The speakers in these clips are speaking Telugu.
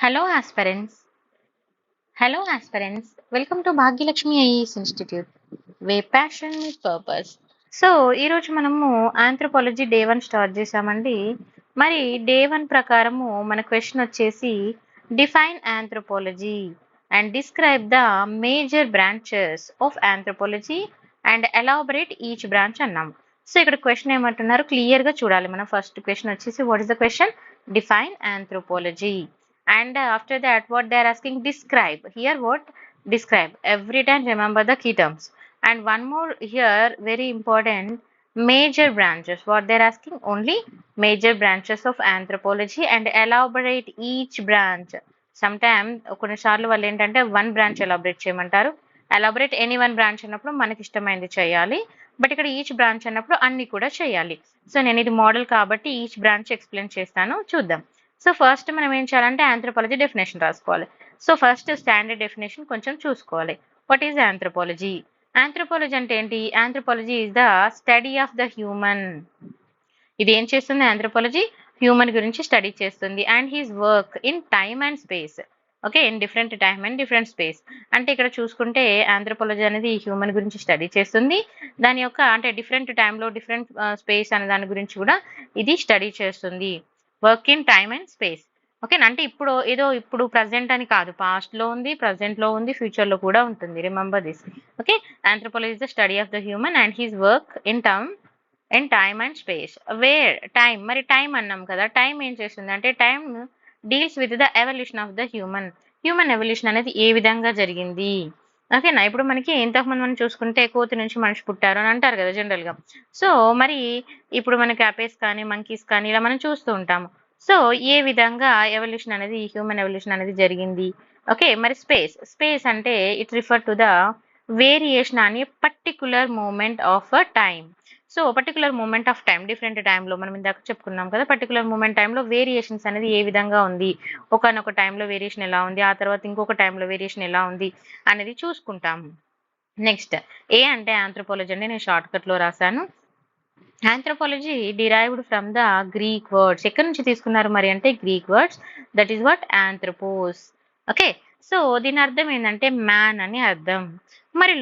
Hello aspirants. Hello aspirants. Welcome to Bhagyalakshmi IAS Institute. Where passion meets purpose. So ఈరోజు మనము ఆంథ్రోపాలజీ డే 1 స్టార్ట్ చేసామండి. మరి డే 1 ప్రకారము మన క్వశ్చన్ వచ్చేసి define anthropology and describe the major branches of anthropology and elaborate each branch అన్నాం. సో ఇక్కడ క్వశ్చన్ ఏమంటున్నారు క్లియర్ గా చూడాలి. మనం ఫస్ట్ క్వశ్చన్ వచ్చేసి what is the question? Define anthropology. And after that what they are asking, describe. Here what? Describe. Every time remember the key terms. And one more here very important, major branches. What they are asking? Only major branches of anthropology and elaborate each branch. Sometimes కొన్నిసార్లు వాళ్ళు ఏంటంటే వన్ బ్రాంచ్ ఎలాబరేట్ చేయమంటారు. ఎలాబరేట్ ఎనీ వన్ బ్రాంచ్ అన్నప్పుడు మనకి ఇష్టమైనది చేయాలి. బట్ ఇక్కడ ఈచ్ బ్రాంచ్ అన్నప్పుడు అన్ని కూడా చేయాలి. సో నేను ఇది మోడల్ కాబట్టి ఈచ్ బ్రాంచ్ ఎక్స్ప్లెయిన్ చేస్తాను, చూద్దాం. సో ఫస్ట్ మనం ఏం చేయాలంటే ఆంథ్రోపాలజీ డెఫినేషన్ రాసుకోవాలి. సో ఫస్ట్ స్టాండర్డ్ డెఫినేషన్ కొంచెం చూసుకోవాలి. What is anthropology? ఆంథ్రోపాలజీ అంటే ఏంటి? Anthropology is the study of the human. ఇది ఏం చేస్తుంది? ఆంథ్రోపాలజీ హ్యూమన్ గురించి స్టడీ చేస్తుంది. And his work in time and space. Okay, in different time and different space. అంటే ఇక్కడ చూసుకుంటే ఆంథ్రోపాలజీ అనేది హ్యూమన్ గురించి స్టడీ చేస్తుంది. దాని యొక్క అంటే డిఫరెంట్ టైంలో డిఫరెంట్ స్పేస్ అనే దాని గురించి కూడా ఇది స్టడీ చేస్తుంది. Work in time and space. Okay, అంటే ఇప్పుడు ప్రజెంట్ అని కాదు, పాస్ట్ లో ఉంది, ప్రజెంట్ లో ఉంది, ఫ్యూచర్ లో కూడా ఉంటుంది. Remember this. Okay, anthropology is the study of the human and his work in time and space. Where time, మరి టైం అన్నాం కదా, టైం ఏం చేస్తుంది అంటే time deals with the evolution of the human evolution అనేది ఏ విధంగా జరిగింది. ఓకేనా, ఇప్పుడు మనకి ఇంతకుముందు మనం చూసుకుంటే కోతి నుంచి మనిషి పుట్టారు అని అంటారు కదా జనరల్ గా. సో మరి ఇప్పుడు మనకి అపేస్ కానీ మంకీస్ కానీ ఇలా మనం చూస్తూ ఉంటాము. సో ఏ విధంగా ఎవల్యూషన్ అనేది హ్యూమన్ ఎవల్యూషన్ అనేది జరిగింది. ఓకే, మరి స్పేస్ అంటే it refer to the variation అని particular moment of a time. So particular moment of time, different టైంలో మనం ఇందాక చెప్పుకున్నాం కదా, పర్టికులర్ మూమెంట్ టైంలో వేరియేషన్స్ అనేది ఏ విధంగా ఉంది, ఒకనొక టైంలో వేరియేషన్ ఎలా ఉంది, ఆ తర్వాత ఇంకొక టైంలో వేరియేషన్ ఎలా ఉంది అనేది చూసుకుంటాము. నెక్స్ట్ ఏ అంటే ఆంథ్రోపాలజీ అండి, నేను షార్ట్ కట్ లో రాశాను. Anthropology derived from the Greek words. ఎక్కడి నుంచి తీసుకున్నారు మరి అంటే Greek words, that is what anthropos. Okay, so దీని అర్థం ఏంటంటే మ్యాన్ అని అర్థం. మరి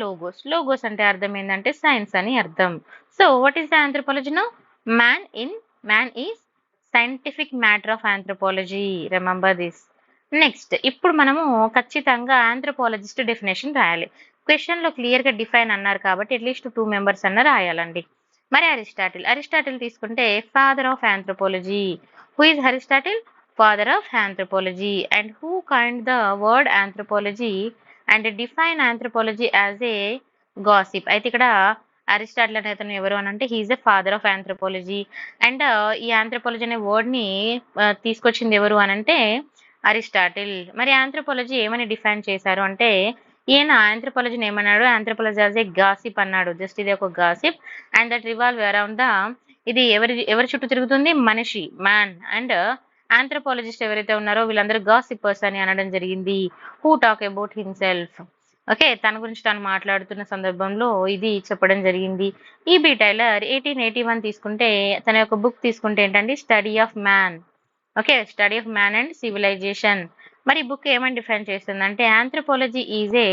లోగోస్ అంటే అర్థం ఏంటంటే సైన్స్ అని అర్థం. So what is the anthropology now? Man is scientific matter of anthropology. Remember this. Next ఇప్పుడు మనము ఖచ్చితంగా ఆంథ్రోపాలజిస్ట్ డెఫినేషన్ రాయాలి. క్వశ్చన్ లో క్లియర్ గా డిఫైన్ అన్నారు కాబట్టి అట్లీస్ట్ 2 మెంబర్స్ అన్న రాయాలండి. మరి అరిస్టాటిల్ తీసుకుంటే father of anthropology. Who is Aristotle? Father of anthropology. And who coined the word anthropology and define anthropology as a gossip. అయితే ఇక్కడ అరిస్టాటిల్ అనే అతను ఎవరు అని అంటే he's the father of anthropology. And ఈ ఆంథ్రోపాలజీ అనే వర్డ్ ని తీసుకొచ్చింది ఎవరు అని అంటే అరిస్టాటిల్. మరి ఆంథ్రోపాలజీ ఏమని డిఫైన్ చేశారు అంటే ఈయన ఆంథ్రోపాలజీని ఏమన్నాడు? ఆంథ్రోపాలజీ యాజ్ ఏ గాసిప్ అన్నాడు. జస్ట్ ఇది ఒక gossip and that revolve around the, ఇది ఎవరి చుట్టూ తిరుగుతుంది? మనిషి, మ్యాన్. అండ్ ఆంథ్రోపాలజిస్ట్ ఎవరైతే ఉన్నారో వీళ్ళందరూ గాసిపర్స్ అని అనడం జరిగింది. Who talk about himself. Okay, తన గురించి తాను మాట్లాడుతున్న సందర్భంలో ఇది చెప్పడం జరిగింది. ఈబి టైలర్ 1881 తీసుకుంటే తన యొక్క బుక్ తీసుకుంటే ఏంటంటే study of man. Okay, study of man and civilization. మరి బుక్ ఏమని డిఫైన్ చేస్తుంది అంటే anthropology is a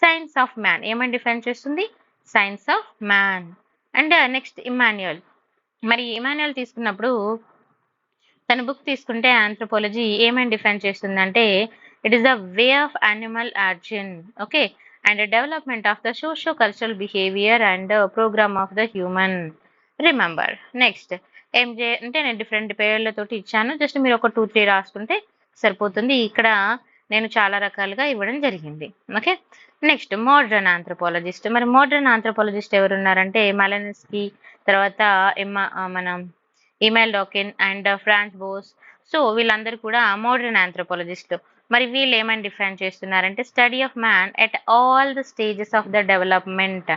science of man. ఏమని డిఫైన్ చేస్తుంది? Science of man. And next Emmanuel. మరి ఇమాన్యుయల్ తీసుకున్నప్పుడు తన బుక్ తీసుకుంటే ఆంథ్రోపాలజీ ఏమని డిఫైన్ చేస్తుంది అంటే it is the way of animal origin. Okay, and development of the socio cultural behaviour and programme of the human. Remember. Next MJ అంటే నేను డిఫరెంట్ పేర్లతోటి ఇచ్చాను, జస్ట్ మీరు ఒక 2-3 రాసుకుంటే సరిపోతుంది. ఇక్కడ నేను చాలా రకాలుగా ఇవ్వడం జరిగింది. Okay, next modern anthropologist. మరి మోడర్న్ ఆంథ్రోపాలజిస్ట్ ఎవరున్నారంటే మెలనిస్కీ, తర్వాత మనం ఇమైల్ Dawkin and France Bose. So వీళ్ళందరూ కూడా మోడర్న్ ఆంథ్రోపాలజిస్ట్. మరి వీళ్ళు ఏమని డిఫైన్ చేస్తున్నారంటే study of man at all the stages of the development.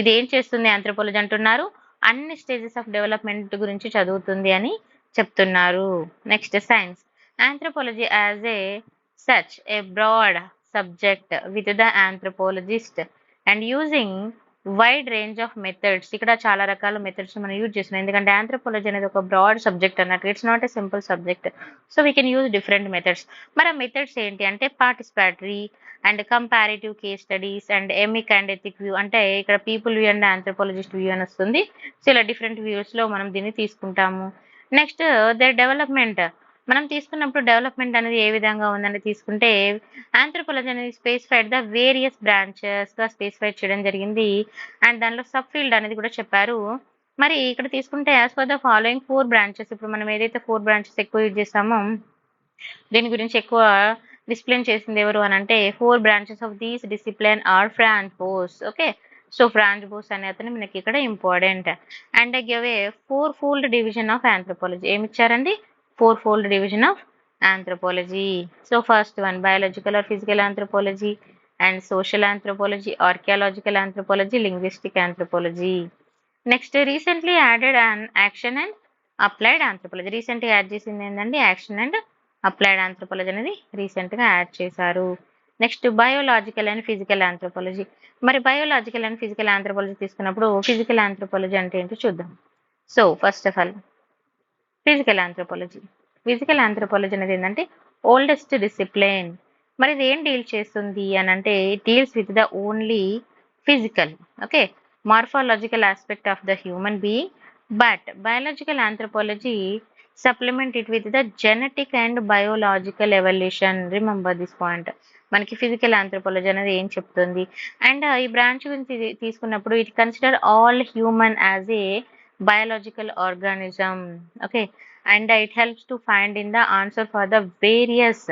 ఇది ఏం చేస్తుంది ఆంథ్రోపాలజీ అంటున్నారు? అన్ని స్టేజెస్ ఆఫ్ డెవలప్మెంట్ గురించి చదువుతుంది అని చెప్తున్నారు. Next science. Anthropology as a such a broad subject with the anthropologist and using wide range of methods. ఇక్కడ చాలా రకాల మెథడ్స్ మనం యూజ్ చేస్తున్నాం. ఎందుకంటే ఆంథ్రోపాలజీ అనేది ఒక బ్రాడ్ సబ్జెక్ట్ అన్నట్టు. It's not a simple subject. So we can use different methods. మరి ఆ మెథడ్స్ ఏంటి అంటే participatory and comparative case studies and emic and etic view. అంటే ఇక్కడ people view and anthropologist view అని వస్తుంది. సో ఇలా డిఫరెంట్ వ్యూస్ లో మనం దీన్ని తీసుకుంటాము. నెక్స్ట్ దర్ డెవలప్మెంట్. మనం తీసుకున్నప్పుడు డెవలప్మెంట్ అనేది ఏ విధంగా ఉందని తీసుకుంటే ఆంథ్రోపాలజీ అనేది స్పెసిఫైడ్ ద వేరియస్ బ్రాంచెస్ గా స్పెసిఫై చేయడం జరిగింది. అండ్ దానిలో సబ్ ఫీల్డ్ అనేది కూడా చెప్పారు. మరి ఇక్కడ తీసుకుంటే as for the following 4 branches. ఇప్పుడు మనం ఏదైతే 4 బ్రాంచెస్ ఎక్కువ యూజ్ చేస్తామో దీని గురించి ఎక్కువ డిసిప్లిన్ చేసింది ఎవరు అని అంటే 4 branches of these discipline are Franz Boas. Okay, so Franz Boas అనే అతను మనకి ఇక్కడ important. And give a 4-fold division of anthropology. ఏమి ఇచ్చారండి? 4-fold division of anthropology. So first one biological or physical anthropology and social anthropology, archaeological anthropology, linguistic anthropology. Next recently added and action and applied anthropology. రీసెంట్గా యాడ్ చేసింది ఏంటండి? యాక్షన్ అండ్ అప్లైడ్ ఆంథ్రోపాలజీ అనేది రీసెంట్ గా యాడ్ చేశారు. Next biological and physical anthropology. మరి బయోలాజికల్ అండ్ ఫిజికల్ ఆంథ్రోపాలజీ తీసుకున్నప్పుడు ఫిజికల్ ఆంథ్రోపాలజీ అంటే ఏంటో చూద్దాం. So first of all physical anthropology. Physical anthropology అనేది ఏంటంటే ఓల్డెస్ట్ డిసిప్లిన్. మరి ఇది ఏం డీల్ చేస్తుంది అని అంటే deals with the only physical, okay, morphological aspect of the human being. But biological anthropology supplement it with the genetic and biological evolution. Remember this point. మనకి ఫిజికల్ ఆంథ్రోపాలజీ అనేది ఏం చెప్తుంది అండ్ ఈ బ్రాంచ్ గురించి తీసుకున్నప్పుడు it consider all human as a biological organism. Okay, and it helps to find in the answer for the various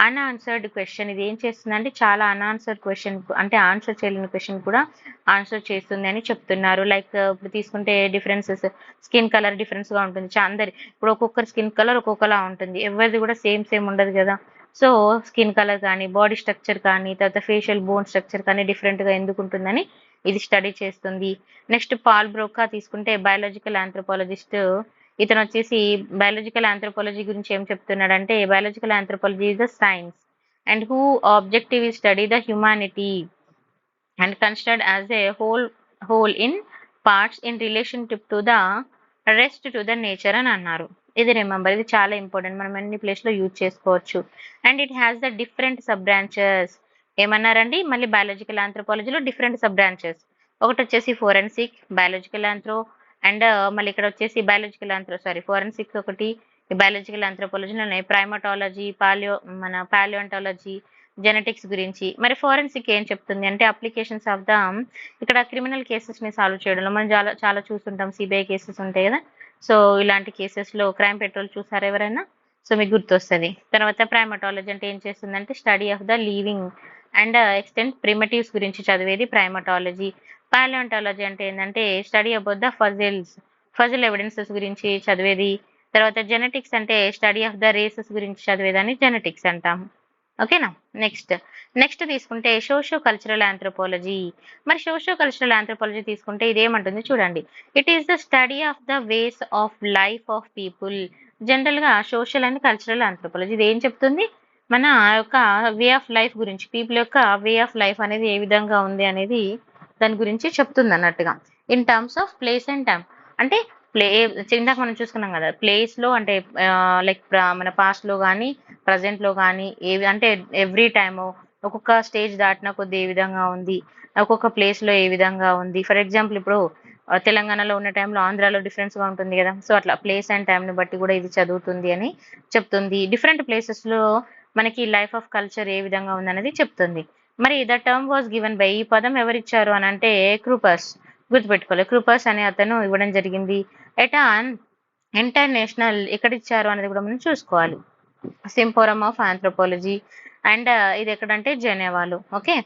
unanswered question. ఇది ఏం చేస్తుందంటే చాలా అన్ఆన్సర్డ్ క్వశ్చన్ అంటే ఆన్సర్ చేయలేని క్వశ్చన్ కూడా ఆన్సర్ చేస్తుంది అని చెప్తున్నారు. లైక్ ఇప్పుడు తీసుకుంటే డిఫరెన్సెస్, స్కిన్ కలర్ డిఫరెన్స్ గా ఉంటుంది. అందరి ఇప్పుడు ఒక్కొక్కరి స్కిన్ కలర్ ఒక్కొక్కలా ఉంటుంది. ఎవరిది కూడా సేమ్ ఉండదు కదా. సో స్కిన్ కలర్ కానీ బాడీ స్ట్రక్చర్ కానీ తర్వాత ఫేషియల్ బోన్ స్ట్రక్చర్ కానీ డిఫరెంట్ గా ఎందుకు ఉంటుందని ఇది స్టడీ చేస్తుంది. నెక్స్ట్ పాల్ బ్రోకా తీసుకుంటే బయాలజికల్ ఆంథ్రోపాలజిస్ట్. ఇతను వచ్చేసి బయాలజికల్ ఆంథ్రోపాలజీ గురించి ఏం చెప్తున్నాడంటే biological anthropology is the science and who objective is study the humanity and considered as a whole in parts in relationship to the rest to the nature అని అన్నారు. ఇది రిమెంబర్, ఇది చాలా ఇంపార్టెంట్, మనం అన్ని ప్లేస్ లో యూజ్ చేసుకోవచ్చు. And it has the different sub branches. ఏమన్నారండి? మళ్ళీ బయాలజికల్ ఆంథ్రోపాలజీలో డిఫరెంట్ సబ్ బ్రాంచెస్. ఒకటి వచ్చేసి ఫోరెన్సిక్, బయాలజికల్ ఆంథ్రో అండ్ మళ్ళీ ఇక్కడ వచ్చేసి బయాలజికల్ ఆంథ్రో ఫోరెన్సిక్ ఒకటి, బయాలజికల్ ఆంథ్రోపాలజీలో ప్రైమటాలజీ, పాలియోంటాలజీ, జెనెటిక్స్ గురించి. మరి ఫోరెన్సిక్ ఏం చెప్తుంది అంటే అప్లికేషన్స్ ఆఫ్ ద ఇక్కడ క్రిమినల్ కేసెస్ ని సాల్వ్ చేయడంలో మనం చాలా చాలా చూస్తుంటాం. సిబిఐ కేసెస్ ఉంటాయి కదా. సో ఇలాంటి కేసెస్ లో క్రైమ్ పెట్రోల్ చూసారా ఎవరైనా? సో మీకు గుర్తొస్తుంది. తర్వాత ప్రైమటాలజీ అంటే ఏం చేస్తుందంటే study of the living and extant primitives గురించి చదివేది ప్రైమటాలజీ. పాలియోంటాలజీ అంటే ఏంటంటే study about the fossil evidences గురించి చదివేది. తర్వాత జెనెటిక్స్ అంటే స్టడీ ఆఫ్ ద రేసెస్ గురించి చదివేదాన్ని జెనెటిక్స్ అంటాము. ఓకేనా? నెక్స్ట్ తీసుకుంటే సోషియో కల్చరల్ ఆంథ్రోపాలజీ. మరి సోషియో కల్చరల్ ఆంథ్రోపాలజీ తీసుకుంటే ఇదేమంటుంది చూడండి. It is the study of the ways of life of people. General గా సోషల్ అండ్ కల్చరల్ ఆంథ్రోపాలజీ ఇది ఏం చెప్తుంది? మన యొక్క వే ఆఫ్ లైఫ్ గురించి, పీపుల్ యొక్క వే ఆఫ్ లైఫ్ అనేది ఏ విధంగా ఉంది అనేది దాని గురించి చెప్తుంది అన్నట్టుగా. In terms of place and time అంటే ఇందాక మనం చూసుకున్నాం కదా, ప్లేస్ లో అంటే లైక్ మన పాస్ట్ లో కానీ ప్రజెంట్ లో కానీ ఏవి అంటే ఎవ్రీ టైమ్ ఒక్కొక్క స్టేజ్ దాటిన కొద్ది ఏ విధంగా ఉంది, ఒక్కొక్క ప్లేస్ లో ఏ విధంగా ఉంది. ఫర్ ఎగ్జాంపుల్ ఇప్పుడు తెలంగాణలో ఉన్న టైంలో ఆంధ్రాలో డిఫరెన్స్ గా ఉంటుంది కదా. సో అట్లా ప్లేస్ అండ్ టైం ని బట్టి కూడా ఇది చదువుతుంది అని చెప్తుంది. డిఫరెంట్ ప్లేసెస్ లో మనకి లైఫ్ ఆఫ్ కల్చర్ ఏ విధంగా ఉంది అనేది చెప్తుంది. మరి the term was given by, ఈ పదం ఎవరిచ్చారు అని అంటే క్రూపర్స్. గుర్తుపెట్టుకోవాలి, క్రూపర్స్ అనే అతను ఇవ్వడం జరిగింది. ఎటాన్ ఇంటర్నేషనల్ ఎక్కడ ఇచ్చారు అనేది కూడా మనం చూసుకోవాలి. సింపోరం ఆఫ్ ఆంథ్రోపాలజీ అండ్ ఇది ఎక్కడంటే జెనీవాలో. Okay,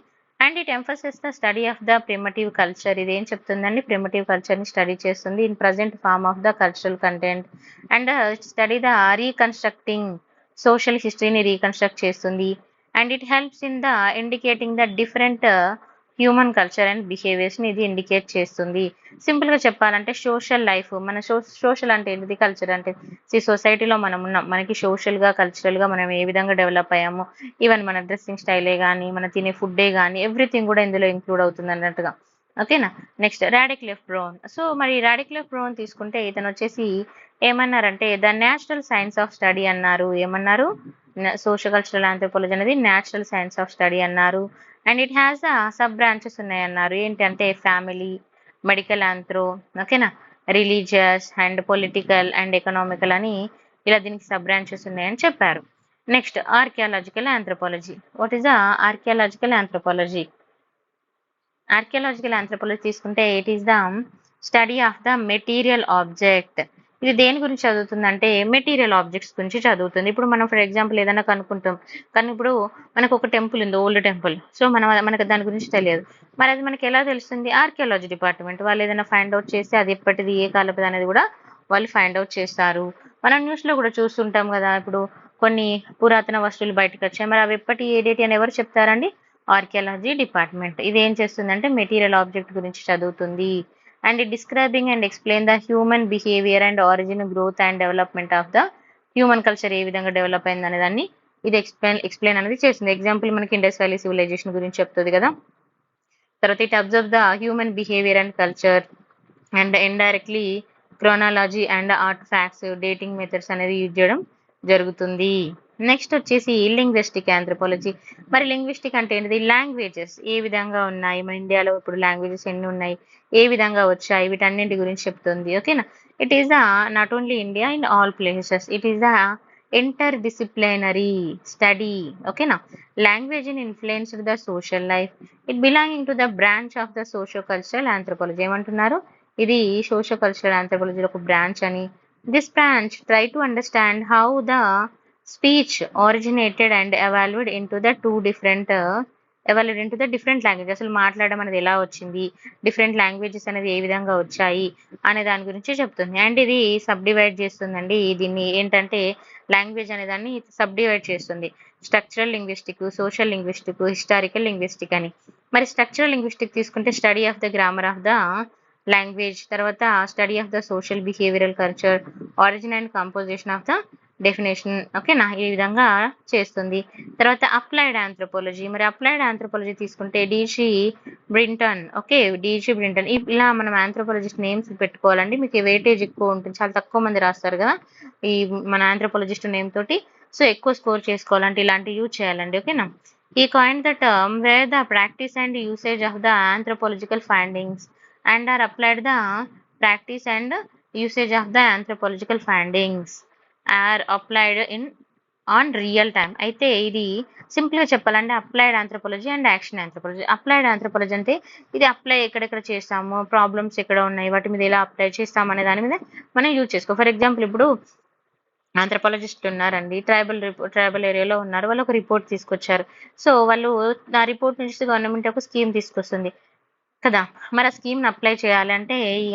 and it emphasis the study of the primitive culture. ఇది ఏం చెప్తుందండి? ప్రిమిటివ్ కల్చర్ ని స్టడీ చేస్తుంది in present form of the cultural content and study the reconstructing social హిస్టరీని రీకన్స్ట్రక్ట్ చేస్తుంది. And it helps in the indicating the different human culture and బిహేవియర్స్ని ఇది ఇండికేట్ చేస్తుంది. సింపుల్గా చెప్పాలంటే సోషల్ లైఫ్, మన సోషల్ అంటే ఏంటిది, కల్చర్ అంటే సొసైటీలో మనం ఉన్నాం, మనకి సోషల్గా కల్చరల్గా మనం ఏ విధంగా డెవలప్ అయ్యామో, ఈవెన్ మన డ్రెస్సింగ్ స్టైలే కానీ, మన తినే ఫుడ్డే కానీ, ఎవ్రీథింగ్ కూడా ఇందులో ఇంక్లూడ్ అవుతుంది అన్నట్టుగా. ఓకేనా. Next Radcliffe Brown. సో మరి రాడిక్లిఫ్ బ్రౌన్ తీసుకుంటే ఇతను వచ్చేసి ఏమన్నారంటే the natural science of study అన్నారు. ఏమన్నారు? సోషల్ కల్చరల్ ఆంథ్రోపాలజీ అనేది నేచురల్ సైన్స్ ఆఫ్ స్టడీ అన్నారు. And it has sub branches ఉన్నాయన్నారు. ఏంటంటే ఫ్యామిలీ, మెడికల్ ఆంథ్రో, ఓకేనా, religious and political and economical అని ఇలా దీనికి సబ్ బ్రాంచెస్ ఉన్నాయని చెప్పారు. Next archaeological anthropology. What is the archaeological anthropology? Archaeological anthropology తీసుకుంటే it is the study of the material object. ఇది దేని గురించి చదువుతుందంటే మెటీరియల్ ఆబ్జెక్ట్స్ గురించి చదువుతుంది. ఇప్పుడు మనం ఫర్ ఎగ్జాంపుల్ ఏదైనా కనుక్కుంటాం, కానీ ఇప్పుడు మనకు ఒక టెంపుల్ ఉంది, ఓల్డ్ టెంపుల్. సో మనకు దాని గురించి తెలియదు. మరి అది మనకి ఎలా తెలుస్తుంది? ఆర్కియాలజీ డిపార్ట్మెంట్ వాళ్ళు ఏదైనా ఫైండ్ అవుట్ చేస్తే అది ఎప్పటిది, ఏ కాలపది అనేది కూడా వాళ్ళు ఫైండ్ అవుట్ చేస్తారు. మనం న్యూస్లో కూడా చూస్తుంటాం కదా, ఇప్పుడు కొన్ని పురాతన వస్తువులు బయటకు వచ్చాయి, మరి అవి ఎప్పటి, ఏ డేట్ అని ఎవరు చెప్తారండి? Archaeology department. ఇది ఏం చేస్తుందంటే మెటీరియల్ ఆబ్జెక్ట్ గురించి చదువుతుంది. And describing and explain the human behaviour and origin, growth and development of the human culture ఏ విధంగా డెవలప్ అయింది అనే దాన్ని ఇది ఎక్స్ప్లెయిన్ అనేది చేస్తుంది. ఎగ్జాంపుల్ మనకి ఇండస్ వ్యాలీ సివిలైజేషన్ గురించి చెప్తుంది కదా. తర్వాత it observe the human behaviour and culture and indirectly chronology and art facts, dating methods అనేది యూజ్ చేయడం జరుగుతుంది. నెక్స్ట్ వచ్చేసి లింగ్విస్టిక్ ఆంథ్రోపాలజీ. మరి లింగ్విస్టిక్ అంటే ఏంటిది? లాంగ్వేజెస్ ఏ విధంగా ఉన్నాయి, మన ఇండియాలో ఇప్పుడు లాంగ్వేజెస్ ఎన్ని ఉన్నాయి, ఏ విధంగా వచ్చాయి, వీటన్నింటి గురించి చెప్తుంది. ఓకేనా. It is the not only India, in all places it is the interdisciplinary study. ఓకేనా. Language in influenced the social life. It belonging to the branch of the socio cultural anthropology. ఏమంటున్నారు? ఇది సోషో కల్చరల్ ఆంథ్రోపాలజీలో ఒక బ్రాంచ్ అని. This branch try to understand how the speech originated and evolved into the different language. అసలు మాట్లాడడం అనేది ఎలా వచ్చింది, డిఫరెంట్ లాంగ్వేజెస్ అనేది ఏ విధంగా వచ్చాయి అనే దాని గురించి చెప్తుంది. అండ్ ఇది సబ్ డివైడ్ చేస్తుందండి. దీన్ని ఏంటంటే లాంగ్వేజ్ అనే దాన్ని సబ్ డివైడ్ చేస్తుంది. Structural linguistic, social linguistic, historical linguistic అని. మరి స్ట్రక్చరల్ లింగ్విస్టిక్ తీసుకుంటే study of the grammar of the language, తర్వాత study of the social behavioural culture, origin and composition of the definition. ఓకేనా, ఈ విధంగా చేస్తుంది. తర్వాత అప్లైడ్ ఆంథ్రోపాలజీ. మరి అప్లైడ్ ఆంథ్రోపాలజీ తీసుకుంటే DG Brinton. Okay, DG Brinton. ఇలా మనం ఆంథ్రోపాలజిస్ట్ నేమ్స్ పెట్టుకోవాలండి, మీకు వేటేజ్ ఎక్కువ ఉంటుంది, చాలా తక్కువ మంది రాస్తారు కదా ఈ మన ఆంథ్రోపాలజిస్ట్ నేమ్ తోటి. సో ఎక్కువ స్కోర్ చేసుకోవాలంటే ఇలాంటివి యూజ్ చేయాలండి. ఓకేనా. ఈ coin the term where the practice and usage of the anthropological findings and or applied the practice and usage of the anthropological findings or applied in on real time. అయితే ఇది సింపుల్గా చెప్పాలంటే applied anthropology and action anthropology. Applied anthropology అంటే ఇది అప్లై ఎక్కడెక్కడ చేస్తాము, ప్రాబ్లమ్స్ ఎక్కడ ఉన్నాయి, వాటి మీద ఎలా అప్లై చేస్తాము అనే దాని మీద మనం యూజ్ చేసుకో. ఫర్ ఎగ్జాంపుల్ ఇప్పుడు ఆంథ్రోపాలజిస్టులు ఉన్నారండి, ట్రైబల్ ఏరియాలో ఉన్నారు, వాళ్ళు ఒక రిపోర్ట్ తీసుకొచ్చారు. సో వాళ్ళు ఆ రిపోర్ట్ నుంచి గవర్నమెంట్ ఒక స్కీమ్ తీసుకొస్తుంది కదా. మరి ఆ స్కీమ్ని అప్లై చేయాలంటే ఈ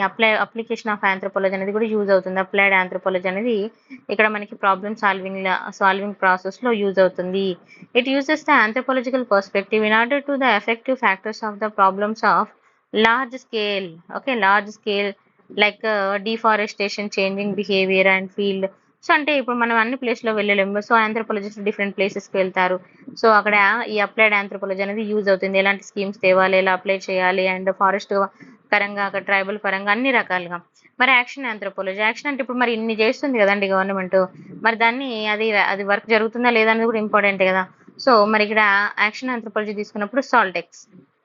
అప్లికేషన్ ఆఫ్ ఆంథ్రోపాలజీ అనేది కూడా యూజ్ అవుతుంది. అప్లైడ్ ఆంథ్రోపాలజీ అనేది ఇక్కడ మనకి ప్రాబ్లమ్ సాల్వింగ్ ప్రాసెస్లో యూజ్ అవుతుంది. It uses the anthropological perspective in order to the effective factors of the problems of large scale. Okay, large scale like deforestation, changing behaviour and field. So అంటే ఇప్పుడు మనం అన్ని ప్లేస్లో వెళ్ళలేము. సో ఆంథ్రోపాలజిస్ట్ డిఫరెంట్ ప్లేసెస్కి వెళ్తారు. సో అక్కడ ఈ అప్లైడ్ ఆంథ్రోపాలజీ అనేది యూజ్ అవుతుంది. ఎలాంటి స్కీమ్స్ తేవాలి, ఎలా అప్లై చేయాలి, అండ్ ఫారెస్ట్ పరంగా, అక్కడ ట్రైబల్ పరంగా అన్ని రకాలుగా. మరి యాక్షన్ ఆంథ్రోపాలజీ. యాక్షన్ అంటే ఇప్పుడు మరి ఇన్ని చేస్తుంది కదండి గవర్నమెంట్, మరి దాన్ని అది వర్క్ జరుగుతుందా లేదా అనేది కూడా ఇంపార్టెంట్ కదా. సో మరి ఇక్కడ యాక్షన్ ఆంథ్రోపాలజీ తీసుకున్నప్పుడు సాల్టెక్స్.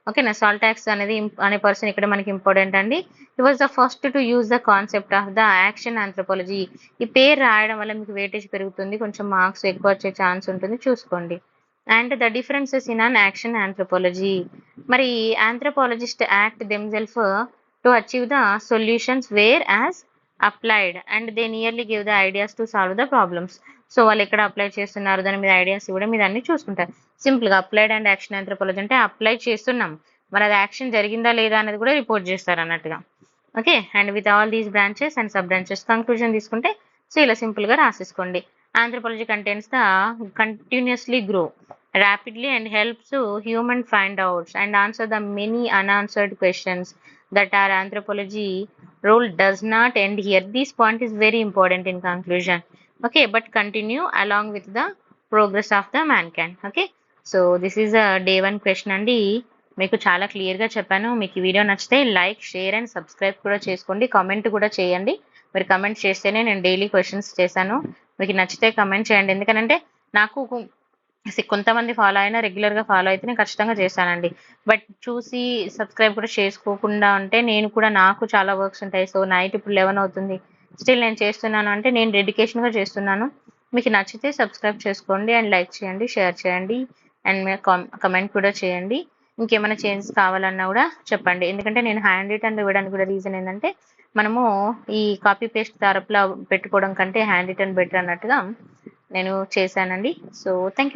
ఓకేనా, సాల్టాక్స్ అనేది అనే పర్సన్ ఇక్కడ మనకి ఇంపార్టెంట్ అండి. హి was the first to use the concept of the action anthropology. ఈ పేరు రాయడం వల్ల మీకు వెయిటేజ్ పెరుగుతుంది, కొంచెం మార్క్స్ ఎక్కువ వచ్చే ఛాన్స్ ఉంటుంది, చూసుకోండి. And the differences in an action anthropology. మరి anthropologist act themself to achieve the solutions whereas applied and they nearly give the ideas to solve the problems. So వాళ్ళు ఎక్కడ అప్లై చేస్తున్నారు, దాని మీద ఐడియాస్ ఇవ్వడం, మీద అన్ని చూసుకుంటారు. సింపుల్గా అప్లైడ్ అండ్ యాక్షన్ ఆంథ్రోపాలజీ అంటే అప్లై చేస్తున్నాం, మరి అది యాక్షన్ జరిగిందా లేదా అనేది కూడా రిపోర్ట్ చేస్తారు అన్నట్టుగా. Okay, and with all these branches and sub branches conclusion తీసుకుంటే సో ఇలా సింపుల్గా రాసేసుకోండి. Anthropology contains the continuously grow rapidly and helps to human find out and answer the many unanswered questions that our anthropology role does not end here. This point is very important in conclusion. Okay, but continue along with the progress of the mankind. Okay, so this is a day one question అండి. మీకు చాలా క్లియర్గా చెప్పాను. మీకు ఈ వీడియో నచ్చితే లైక్ షేర్ అండ్ సబ్స్క్రైబ్ కూడా చేసుకోండి. కామెంట్ కూడా చేయండి. మీరు కమెంట్ చేస్తేనే నేను డైలీ క్వశ్చన్స్ చేశాను. మీకు నచ్చితే కమెంట్ చేయండి. ఎందుకంటే నాకు కొంతమంది ఫాలో అయినా రెగ్యులర్గా ఫాలో అయితే నేను ఖచ్చితంగా చేస్తానండి. బట్ చూసి సబ్స్క్రైబ్ కూడా చేసుకోకుండా ఉంటే నేను కూడా నాకు చాలా వర్క్స్ ఉంటాయి. సో నైట్ ఇప్పుడు 11 అవుతుంది. స్టిల్ నేను చేస్తున్నాను అంటే నేను డెడికేషన్గా చేస్తున్నాను. మీకు నచ్చితే సబ్స్క్రైబ్ చేసుకోండి అండ్ లైక్ చేయండి, షేర్ చేయండి అండ్ మీరు కమెంట్ కూడా చేయండి. ఇంకేమైనా చేంజెస్ కావాలన్నా కూడా చెప్పండి. ఎందుకంటే నేను హ్యాండ్ రిటర్న్ ఇవ్వడానికి కూడా రీజన్ ఏంటంటే మనము ఈ కాపీ పేస్ట్ తరపులా పెట్టుకోవడం కంటే హ్యాండ్ రిటర్న్ బెటర్ అన్నట్టుగా నేను చేశానండి. So thank you.